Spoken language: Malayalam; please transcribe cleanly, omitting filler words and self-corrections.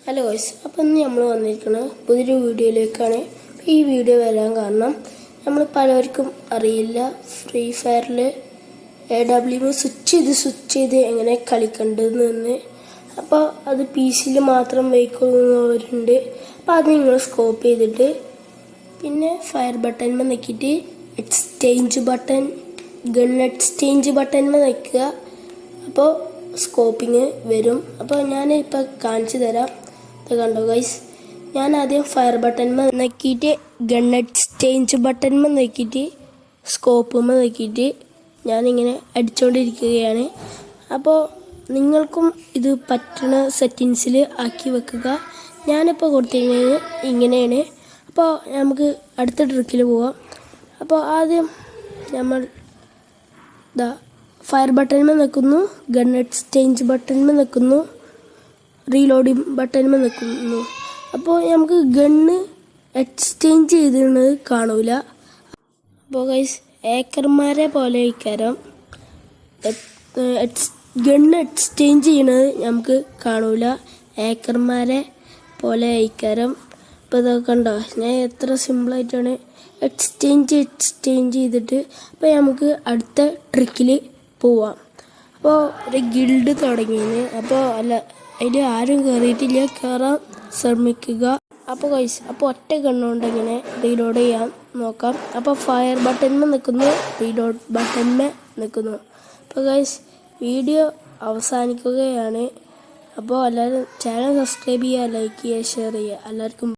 ഹലോ ഗൈസ്, അപ്പം ഇന്ന് നമ്മൾ വന്നിരിക്കുന്നത് പുതിയൊരു വീഡിയോയിലേക്കാണ്. ഈ വീഡിയോ വരാൻ കാരണം നമ്മൾ പലർക്കും അറിയില്ല ഫ്രീ ഫയറിൽ AW സ്വിച്ച് ചെയ്ത് എങ്ങനെ കളിക്കേണ്ടതെന്ന്. അപ്പോൾ അത് PC മാത്രം വയ്ക്കുന്നവരുണ്ട്. അപ്പോൾ അത് നിങ്ങൾ സ്കോപ്പ് ചെയ്തിട്ട് പിന്നെ ഫയർ ബട്ടൺമേ നോക്കിയിട്ട് ഗൺ എക്സ്ചേഞ്ച് ബട്ടൺമേ നിൽക്കുക. അപ്പോൾ സ്കോപ്പിങ് വരും. അപ്പോൾ ഞാനിപ്പോൾ കാണിച്ചു തരാം. കണ്ടോ ഗൈസ്, ഞാൻ ആദ്യം ഫയർ ബട്ടൺമേ നോക്കിയിട്ട് ഗൺ എക്സ്ചേഞ്ച് ബട്ടൺമേ നോക്കിയിട്ട് സ്കോപ്പുമേ നോക്കിയിട്ട് ഞാനിങ്ങനെ അടിച്ചുകൊണ്ടിരിക്കുകയാണ്. അപ്പോൾ നിങ്ങൾക്കും ഇത് പറ്റുന്ന സെറ്റിങ്സിൽ ആക്കി വെക്കുക. ഞാനിപ്പോൾ കൊടുത്തിരിക്കുന്നത് ഇങ്ങനെയാണ്. അപ്പോൾ നമുക്ക് അടുത്ത ട്രിക്കിൽ പോവാം. അപ്പോൾ ആദ്യം നമ്മൾ ഫയർ ബട്ടൺമേ നിൽക്കുന്നു, ഗൺ എക്സ്ചേഞ്ച് ബട്ടൺമേ നിൽക്കുന്നു, റീലോഡിങ് ബട്ടൺമേ നിൽക്കുന്നു. അപ്പോൾ നമുക്ക് ഗണ്ണ് എക്സ്ചേഞ്ച് ചെയ്തിരുന്നത് കാണൂല. അപ്പോൾ ഗൈസ്, ഏക്കർമാരെ പോലെ ഇക്കാരം ഗണ്ണ് എക്സ്ചേഞ്ച് ചെയ്യണത് നമുക്ക് കാണൂല. ഏക്കർമാരെ പോലെ ഇക്കാരം. അപ്പോൾ ഇതൊക്കെ കണ്ടോ, ഞാൻ എത്ര സിമ്പിളായിട്ടാണ് എക്സ്ചേഞ്ച് ചെയ്തിട്ട്. അപ്പോൾ നമുക്ക് അടുത്ത ട്രിക്കിൽ പോവാം. അപ്പോൾ ഒരു ഗിൽഡ് തുടങ്ങിയത്. അപ്പോൾ അതിൽ ആരും കയറിയിട്ടില്ല, കയറാൻ ശ്രമിക്കുക. അപ്പോൾ ഗൈസ്, അപ്പോൾ ഒറ്റ ഗണ്ണുകൊണ്ട് എങ്ങനെ റീലോഡ് ചെയ്യാൻ നോക്കാം. അപ്പോൾ ഫയർ ബട്ടൺമേ നിൽക്കുന്നു, റീലോഡ് ബട്ടൺമേ നിൽക്കുന്നു. അപ്പോൾ ഗൈസ്, വീഡിയോ അവസാനിക്കുകയാണ്. അപ്പോൾ എല്ലാവരും ചാനൽ സബ്സ്ക്രൈബ് ചെയ്യുക, ലൈക്ക് ചെയ്യുക, ഷെയർ ചെയ്യുക. എല്ലാവർക്കും